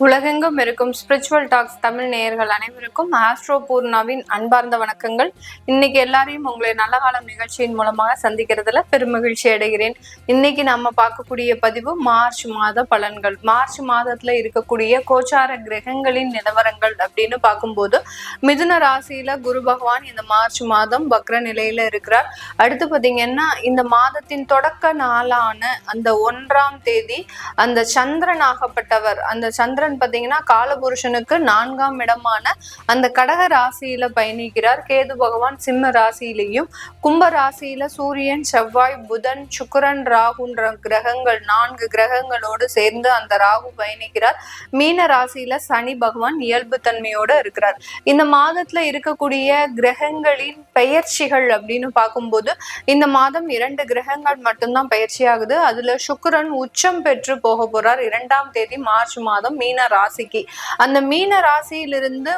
உலகெங்கும் இருக்கும் spiritual tax Tamil நேயர்கள் அனைவருக்கும் ஆஸ்ட்ரோ பூர்ணாவின் அன்பார்ந்த வணக்கங்கள். இன்னைக்கு எல்லாரையும் உங்களை நல்ல காலம் நிகழ்ச்சியின் மூலமாக சந்திக்கிறதுல பெருமகிழ்ச்சி அடைகிறேன். இன்னைக்கு நம்ம பார்க்கக்கூடிய பதிவு மார்ச் மாத பலன்கள். மார்ச் மாதத்துல இருக்கக்கூடிய கோச்சார கிரகங்களின் நிலவரங்கள் அப்படின்னு பார்க்கும்போது மிதுன ராசியில குரு பகவான் இந்த மார்ச் மாதம் வக்ர நிலையில இருக்கிறார். அடுத்து பார்த்தீங்கன்னா இந்த மாதத்தின் தொடக்க நாளான அந்த 1ஆம் தேதி அந்த சந்திரன் ஆகப்பட்டவர், அந்த சந்திரன் பாத்தீங்கன்னா காலபுருஷனுக்கு 4ஆம் இடமான அந்த கடக ராசியில பயணிக்கிறார். கேது பகவான் சிம்ம ராசியிலையும், கும்ப ராசியில சூரியன், செவ்வாய், புதன், சுக்கிரன், ராகுன்ற கிரகங்கள் 4 கிரகங்களோடு சேர்ந்து அந்த ராகு பயணிக்கிறார். மீன ராசியில சனி பகவான் இயல்பு தன்மையோட இருக்கிறார். இந்த மாதத்துல இருக்கக்கூடிய கிரகங்களின் பெயர்ச்சிகள் அப்படின்னு பார்க்கும்போது இந்த மாதம் 2 கிரகங்கள் மட்டும்தான் பயிற்சி ஆகுது. அதுல சுக்கிரன் உச்சம் பெற்று போக போறார் 2ஆம் தேதி மார்ச் மாதம் மீன ராசிக்கு. அந்த மீன ராசியிலிருந்து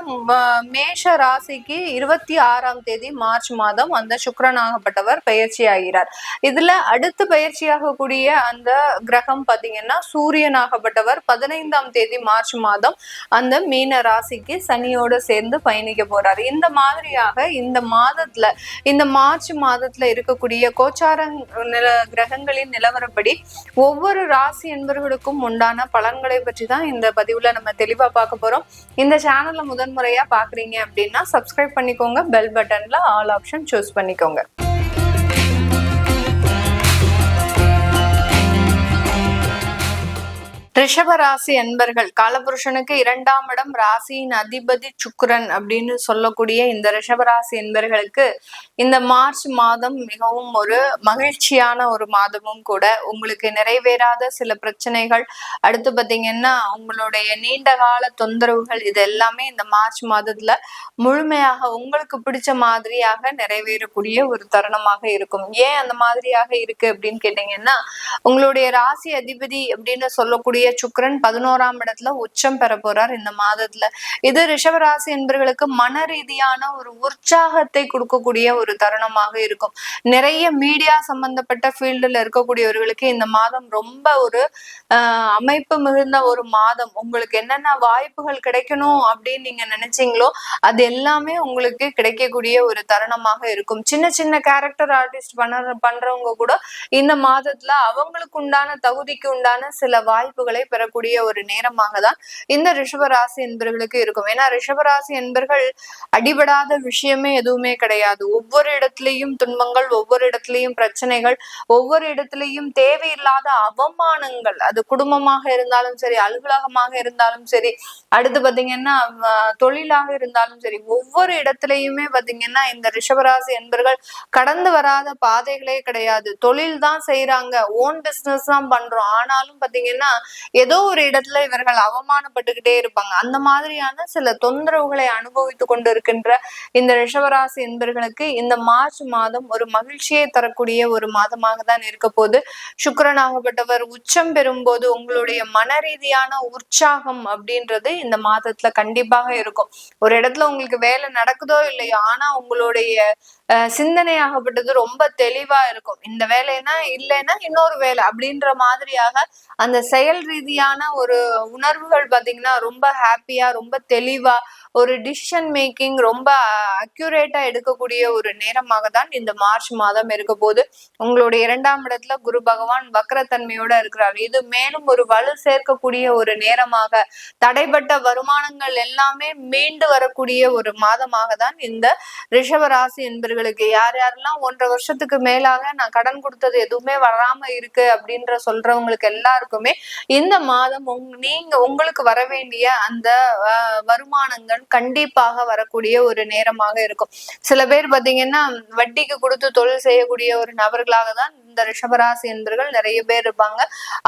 மேஷ ராசிக்கு 26ஆம் தேதி மார்ச் மாதம் அந்த சுக்கிரனாகப்பட்டவர் பயிற்சி ஆகிறார். இதுல அடுத்து பயிற்சியாகக்கூடிய அந்த கிரகம் பாத்தீங்கன்னா சூரியனாகப்பட்டவர் 15ஆம் தேதி மார்ச் மாதம் அந்த மீன ராசிக்கு சனியோடு சேர்ந்து பயணிக்க போறார். இந்த மாதிரியாக இந்த மாதத்துல, இந்த மார்ச் மாதத்துல இருக்கக்கூடிய கோச்சார கிரகங்களின் நிலவரப்படி ஒவ்வொரு ராசி என்பவர்களுக்கும் உண்டான பலன்களை பற்றி தான் இந்த பதிவுல நம்ம தெளிவா பார்க்க போறோம். இந்த சேனல்ல முதன்முறையா பாக்குறீங்க அப்படின்னா சப்ஸ்கிரைப் பண்ணிக்கோங்க, பெல் பட்டன்ல ஆல் ஆப்ஷன் சூஸ் பண்ணிக்கோங்க. ரிஷபராசி அன்பர்கள், காலபுருஷனுக்கு 2ஆம் இடம், ராசியின் அதிபதி சுக்கிரன் அப்படின்னு சொல்லக்கூடிய இந்த ரிஷபராசி அன்பர்களுக்கு இந்த மார்ச் மாதம் மிகவும் ஒரு மகிழ்ச்சியான ஒரு மாதமும் கூட. உங்களுக்கு நிறைவேறாத சில பிரச்சனைகள், அடுத்து பார்த்தீங்கன்னா உங்களுடைய நீண்ட கால தொந்தரவுகள், இது எல்லாமே இந்த மார்ச் மாதத்துல முழுமையாக உங்களுக்கு பிடிச்ச மாதிரியாக நிறைவேறக்கூடிய ஒரு தருணமாக இருக்கும். ஏன் அந்த மாதிரியாக இருக்கு அப்படின்னு கேட்டீங்கன்னா, உங்களுடைய ராசி அதிபதி அப்படின்னு சொல்லக்கூடிய சுக்கிரன் 11ஆம் இடத்துல உச்சம் பெற போறார் இந்த மாதத்துல. இது ரிஷபராசி என்பவர்களுக்கு மன ரீதியான ஒரு உற்சாகத்தை கொடுக்கக்கூடிய ஒரு தருணமாக இருக்கும். நிறைய மீடியா சம்பந்தப்பட்ட ஃபீல்டுல இருக்கக்கூடியவர்களுக்கு இந்த மாதம் ரொம்ப ஒரு அமைப்பு மிகுந்த ஒரு மாதம். உங்களுக்கு என்னென்ன வாய்ப்புகள் கிடைக்கணும் அப்படின்னு நீங்க நினைச்சீங்களோ அது எல்லாமே உங்களுக்கு கிடைக்கக்கூடிய ஒரு தருணமாக இருக்கும். சின்ன சின்ன கேரக்டர் ஆர்டிஸ்ட் பண்றவங்க கூட இந்த மாதத்துல அவங்களுக்கு உண்டான தகுதிக்கு உண்டான சில வாய்ப்புகளை பெறக்கூடிய ஒரு நேரமாக தான் இந்த ரிஷபராசி என்பர்களுக்கு இருக்கும். ஏன்னா ரிஷபராசி என்பர்கள் அடிபடாத விஷயமே எதுவுமே கிடையாது. ஒவ்வொரு இடத்துலயும் துன்பங்கள், ஒவ்வொரு இடத்துலயும் பிரச்சனைகள், ஒவ்வொரு இடத்துலயும் தேவையில்லாத அவமானங்கள், அது குடும்பமாக இருந்தாலும் சரி, அலுவலகமாக இருந்தாலும் சரி, அடுத்து பாத்தீங்கன்னா தொழிலாக இருந்தாலும் சரி, ஒவ்வொரு இடத்துலயுமே பாத்தீங்கன்னா இந்த ரிஷபராசி என்பர்கள் கடந்து வராத பாதைகளே கிடையாது. தொழில் தான் செய்யறாங்க, ஓன் பிசினஸ் தான் பண்றோம், ஆனாலும் பாத்தீங்கன்னா ஏதோ ஒரு இடத்துல இவர்கள் அவமானப்பட்டுக்கிட்டே இருப்பாங்க. அந்த மாதிரியான சில தொந்தரவுகளை அனுபவித்து கொண்டு இருக்கின்ற இந்த ரிஷபராசி என்பர்களுக்கு இந்த மார்ச் மாதம் ஒரு மகிழ்ச்சியை தரக்கூடிய ஒரு மாதமாக தான் இருக்க போது. சுக்கிரனாகப்பட்டவர் உச்சம் பெறும்போது உங்களுடைய மன ரீதியான உற்சாகம் அப்படின்றது இந்த மாதத்துல கண்டிப்பாக இருக்கும். ஒரு இடத்துல உங்களுக்கு வேலை நடக்குதோ இல்லையோ, ஆனா உங்களுடைய சிந்தனையாகப்பட்டது ரொம்ப தெளிவா இருக்கும். இந்த வேலைன்னா இல்லைன்னா இன்னொரு வேலை அப்படின்ற மாதிரியாக அந்த செயல் ரீதியான ஒரு உணர்வுகள் பாத்தீங்கன்னா ரொம்ப ஹாப்பியா, ரொம்ப தெளிவா, ஒரு டிசிஷன் மேக்கிங் ரொம்ப அக்யூரேட்டா எடுக்கக்கூடிய ஒரு நேரமாக தான் இந்த மார்ச் மாதம் இருக்க போது. உங்களுடைய 2ஆம் இடத்துல குரு பகவான் வக்ரத்தன்மையோட இருக்கிறார். இது மேலும் ஒரு வலு சேர்க்கக்கூடிய ஒரு நேரமாக, தடைப்பட்ட வருமானங்கள் எல்லாமே மீண்டு வரக்கூடிய ஒரு மாதமாக தான் இந்த ரிஷபராசி என்பர்களுக்கு. யார் யாரெல்லாம் 1.5 வருஷத்துக்கு மேலாக நான் கடன் கொடுத்தது எதுவுமே வராம இருக்கு அப்படின்ற சொல்றவங்களுக்கு எல்லாருக்குமே இந்த மாதம் உங்களுக்கு வர வேண்டிய அந்த வருமானங்கள் கண்டிப்பாக வரக்கூடிய ஒரு நேரமாக இருக்கும். சில பேர் பாத்தீங்கன்னா வட்டிக்கு கொடுத்து தொழில் செய்யக்கூடிய ஒரு நபர்களாக தான் இந்த ரிஷபராசி என்பர்கள் நிறைய பேர் இருப்பாங்க.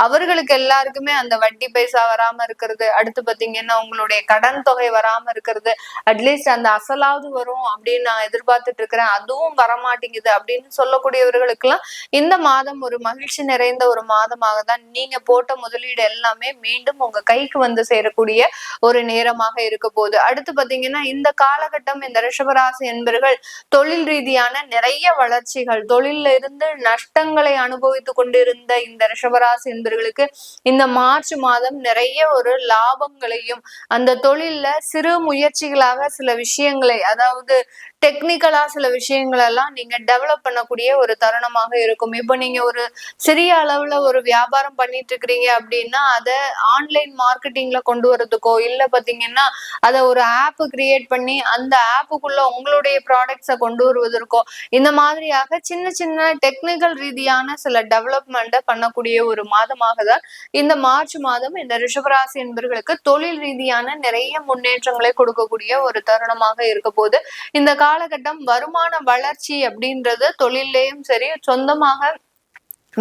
அவர்களுக்கு எல்லாருக்குமே அந்த வட்டி பைசா வராம இருக்கிறது, அடுத்து பாத்தீங்கன்னா உங்களுடைய கடன் தொகை வராம இருக்கிறது, அட்லீஸ்ட் அந்த அசலாவது வரும் அப்படின்னு நான் எதிர்பார்த்துட்டு இருக்கிறேன், அதுவும் வரமாட்டேங்குது அப்படின்னு சொல்லக்கூடியவர்களுக்கு எல்லாம் இந்த மாதம் ஒரு மகிழ்ச்சி நிறைந்த ஒரு மாதமாக தான். நீங்க போட்ட முதலீடு எல்லாமே மீண்டும் உங்க கைக்கு வந்து சேரக்கூடிய ஒரு நேரமாக இருக்க போகுது. அடுத்து பாத்தீங்கன்னா இந்த காலகட்டம் இந்த ரிஷபராசி என்பர்கள் தொழில் ரீதியான நிறைய வளர்ச்சிகள், தொழில இருந்து நஷ்டங்கள் கஷ்டங்களை அனுபவித்துக் கொண்டிருந்த இந்த ரிஷபராசி என்பர்களுக்கு இந்த மார்ச் மாதம் நிறைய ஒரு லாபங்களையும் அந்த தொழில்ல சிறு முயற்சிகளாக சில விஷயங்களை, அதாவது டெக்னிக்கலா சில விஷயங்கள் எல்லாம் நீங்க டெவலப் பண்ணக்கூடிய ஒரு தருணமாக இருக்கும். இப்போ நீங்க ஒரு சிறிய அளவுல ஒரு வியாபாரம் பண்ணிட்டு இருக்கிறீங்க அப்படின்னா அதை ஆன்லைன் மார்க்கெட்டிங்ல கொண்டு வரதுக்கோ, இல்ல பாத்தீங்கன்னா அதை ஒரு ஆப் கிரியேட் பண்ணி அந்த ஆப்புக்குள்ள உங்களுடைய ப்ராடக்ட்ஸை கொண்டு வருவதற்கோ, இந்த மாதிரியாக சின்ன சின்ன டெக்னிக்கல் ரீதியான சில டெவலப்மெண்ட்டை பண்ணக்கூடிய ஒரு மாதமாக தான் இந்த மார்ச் மாதம் இந்த ரிஷபராசி என்பவர்களுக்கு தொழில் ரீதியான நிறைய முன்னேற்றங்களை கொடுக்கக்கூடிய ஒரு தருணமாக இருக்க போது. இந்த காலகட்டம் வருமான வளர்ச்சி அப்படின்றது தொழிலையும் சரி, சொந்தமாக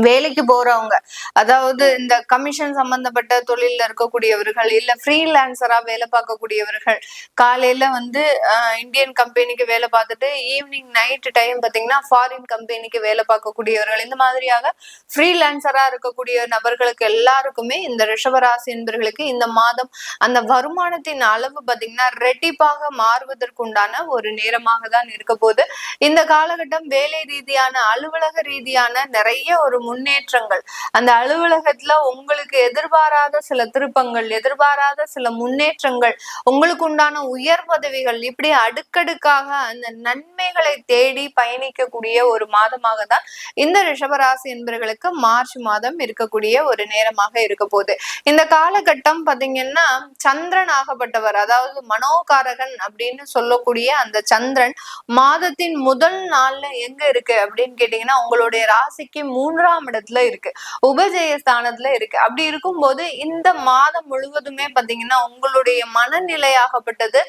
வேலைக்கு போறவங்க, அதாவது இந்த கமிஷன் சம்பந்தப்பட்ட தொழில இருக்கக்கூடியவர்கள், இல்ல ஃப்ரீலான்சரா வேலை பார்க்கக்கூடியவர்கள், காலையில இந்தியன் கம்பெனிக்கு வேலை பார்த்துட்டு ஈவினிங் நைட் டைம் பாத்தீங்கன்னா ஃபாரின் கம்பெனிக்கு வேலை பார்க்கக்கூடியவர்கள், இந்த மாதிரியாக ஃப்ரீலான்சரா இருக்கக்கூடிய நபர்களுக்கு எல்லாருக்குமே இந்த ரிஷபராசி என்பவர்களுக்கு இந்த மாதம் அந்த வருமானத்தின் அளவு பாத்தீங்கன்னா ரெட்டிப்பாக மாறுவதற்குண்டான ஒரு நேரமாக தான் இருக்க போது. இந்த காலகட்டம் வேலை ரீதியான, அலுவலக ரீதியான நிறைய ஒரு முன்னேற்றங்கள், அந்த அலுவலகத்துல உங்களுக்கு எதிர்பாராத சில திருப்பங்கள், எதிர்பாராத சில முன்னேற்றங்கள், உங்களுக்கு உண்டான உயர் பதவிகள், இப்படி அடுக்கடுக்காக அந்த நன்மைகளை தேடி பயணிக்கக்கூடிய ஒரு மாதமாக தான் இந்த ரிஷபராசி என்பவர்களுக்கு மார்ச் மாதம் இருக்கக்கூடிய ஒரு நேரமாக இருக்க போகுது. இந்த காலகட்டம் பாத்தீங்கன்னா சந்திரன் ஆகப்பட்டவர், அதாவது மனோகாரகன் அப்படின்னு சொல்லக்கூடிய அந்த சந்திரன் மாதத்தின் முதல் நாள்ல எங்க இருக்கு அப்படின்னு கேட்டீங்கன்னா உங்களுடைய ராசிக்கு 3ஆம் இடத்துல இருக்கு, உபஜயஸ்தானத்துல இருக்கு. அப்படி இருக்கும்போது இந்த மாதம் முழுவதுமே பாத்தீங்கன்னா உங்களுடைய மனநிலையாகப்பட்டது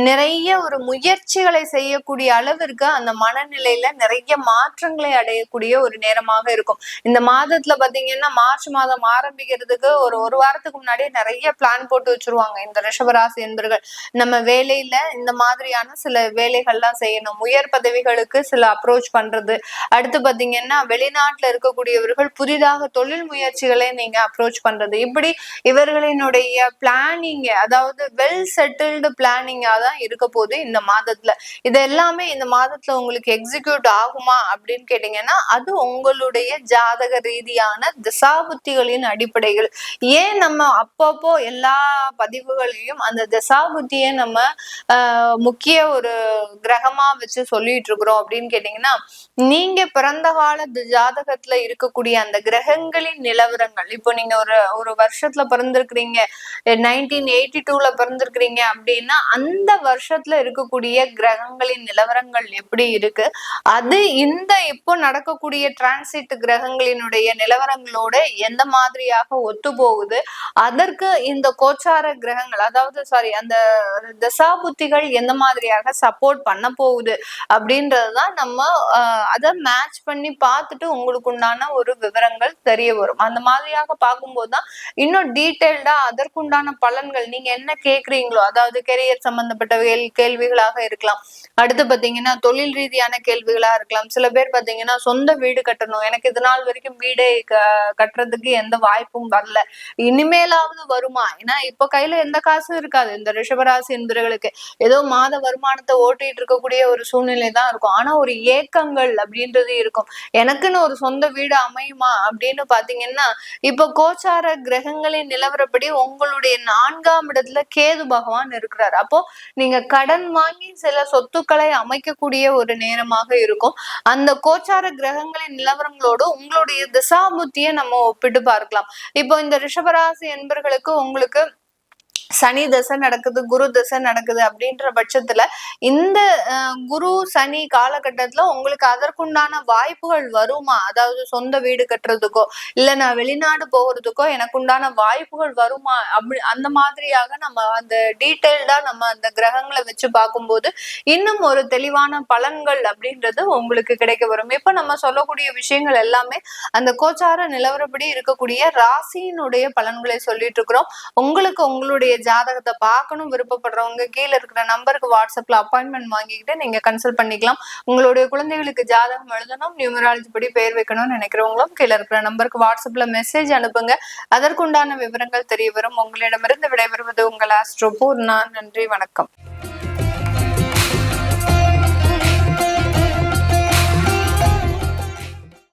நிறைய ஒரு முயற்சிகளை செய்யக்கூடிய அளவிற்கு அந்த மனநிலையில நிறைய மாற்றங்களை அடையக்கூடிய ஒரு நேரமாக இருக்கும். இந்த மாதத்துல பாத்தீங்கன்னா மார்ச் மாதம் ஆரம்பிக்கிறதுக்கு ஒரு வாரத்துக்கு முன்னாடியே நிறைய பிளான் போட்டு வச்சிருவாங்க இந்த ரிஷபராசி என்பர்கள். நம்ம வேலையில இந்த மாதிரியான சில வேலைகள்லாம் செய்யணும், உயர் பதவிகளுக்கு சில அப்ரோச் பண்றது, அடுத்து பாத்தீங்கன்னா வெளிநாட்டுல இருக்கக்கூடியவர்கள் புதிதாக தொழில் முயற்சிகளை நீங்க அப்ரோச் பண்றது, இப்படி இவர்களினுடைய பிளானிங், அதாவது வெல் செட்டில்டு பிளானிங்கா தான் இருக்க போது இந்த மாதத்துல. இது எல்லாமே இந்த மாதத்துல உங்களுக்கு எக்ஸிக்யூட் ஆகுமா அப்படின்னு கேட்டீங்கன்னா அது உங்களுடைய ஜாதக ரீதியான திசாபுத்திகளின் அடிப்படைகள். ஏன் நம்ம அப்பப்போ எல்லா பதிவுகளையும் அந்த திசாபுத்தியை நம்ம முக்கிய ஒரு கிரகமா வச்சு சொல்லிட்டு இருக்கிறோம் அப்படின்னு கேட்டீங்கன்னா, நீங்க பிறந்த கால ஜாதகத்துல இருக்கக்கூடிய அந்த கிரகங்களின் நிலவரங்கள், இப்போ நீங்க ஒரு வருஷத்துல பிறந்திருக்கிறீங்க, 1982ல பிறந்திருக்கிறீங்க அப்படின்னா அந்த வருஷத்துல இருக்கக்கூடிய கிரகங்களின் நிலவரங்கள் எப்படி இருக்கு, அது இந்த இப்போ நடக்கக்கூடிய டிரான்சிட் கிரகங்களினுடைய நிலவரங்களோட எந்த மாதிரியாக ஒத்து போகுது, அதற்கு இந்த கோச்சார கிரகங்கள், அதாவது அந்த தசாபுத்திகள் எந்த மாதிரியாக சப்போர்ட் பண்ண போகுது அப்படின்றதுதான் நம்ம அதை மேட்ச் பண்ணி பார்த்துட்டு உங்களுக்கு உண்டான ஒரு விவரங்கள் தெரிய வரும். அந்த மாதிரியாக பார்க்கும்போதுதான் இன்னும் டீட்டெயில்டா அதற்குண்டான பலன்கள் நீங்க என்ன கேக்குறீங்களோ, அதாவது கெரியர் சம்பந்தப்பட்ட கேள்விகளாக இருக்கலாம், அடுத்து பாத்தீங்கன்னா தொழில் ரீதியான கேள்விகளா இருக்கலாம். சில பேர் பாத்தீங்கன்னா சொந்த வீடு கட்டணும், எனக்கு இது நாள் வரைக்கும் வீடே கட்டுறதுக்கு எந்த வாய்ப்பும் வரல, இனிமேலாவது வருமா, ஏன்னா இப்ப கையில எந்த காசும் இருக்காது இந்த ரிஷபராசி என்பவர்களுக்கு, ஏதோ மாத வருமானத்தை ஓட்டிட்டு இருக்கக்கூடிய ஒரு சூழ்நிலை தான் இருக்கும். ஆனா ஒரு ஏக்கங்கள் அப்படின்றது இருக்கும், எனக்குன்னு ஒரு சொந்த வீடு அமையுமா அப்படின்னு பாத்தீங்கன்னா இப்ப கோச்சார கிரகங்களின் நிலவரப்படி உங்களுடைய 4ஆம் இடத்துல கேது பகவான் இருக்கிறார். அப்போ நீங்க கடன் வாங்கி சில சொத்துக்களை அமைக்கக்கூடிய ஒரு நேரமாக இருக்கும். அந்த கோச்சார கிரகங்களின் நிலவரங்களோடு உங்களுடைய திசாபுத்தியை நம்ம ஒப்பிட்டு பார்க்கலாம். இப்போ இந்த ரிஷபராசி என்பர்களுக்கு உங்களுக்கு சனி தசை நடக்குது, குரு தசை நடக்குது அப்படின்ற பட்சத்துல இந்த குரு சனி காலகட்டத்துல உங்களுக்கு அதற்குண்டான வாய்ப்புகள் வருமா, அதாவது சொந்த வீடு கட்டுறதுக்கோ இல்ல நான் வெளிநாடு போகிறதுக்கோ எனக்கு உண்டான வாய்ப்புகள் வருமா, அப்படி அந்த மாதிரியாக நம்ம அந்த டீட்டெயில்டா நம்ம அந்த கிரகங்களை வச்சு பார்க்கும்போது இன்னும் ஒரு தெளிவான பலன்கள் அப்படின்றது உங்களுக்கு கிடைக்க வரும். இப்ப நம்ம சொல்லக்கூடிய விஷயங்கள் எல்லாமே அந்த கோச்சார நிலவரப்படி இருக்கக்கூடிய ராசியினுடைய பலன்களை சொல்லிட்டு இருக்கிறோம். உங்களுக்கு உங்களுடைய ஜாதகத்தை பார்க்கணும் விருப்பப்படுறவங்க கீழே இருக்கிற நம்பருக்கு வாட்ஸ்அப்ல அப்பாயின்மெண்ட் வாங்கிக்கிட்டு நீங்க கன்சல்ட் பண்ணிக்கலாம். உங்களுடைய குழந்தைகளுக்கு ஜாதகம் எழுதணும், நியூமராலஜி படி பெயர் வைக்கணும்னு நினைக்கிறவங்களும் கீழே இருக்கிற நம்பருக்கு வாட்ஸ்அப்ல மெசேஜ் அனுப்புங்க, அதற்குண்டான விவரங்கள் தெரிய வரும். உங்களிடமிருந்து விடைபெறுவது உங்கள் ஆஸ்ட்ரோ பூர்ணா. நன்றி, வணக்கம்.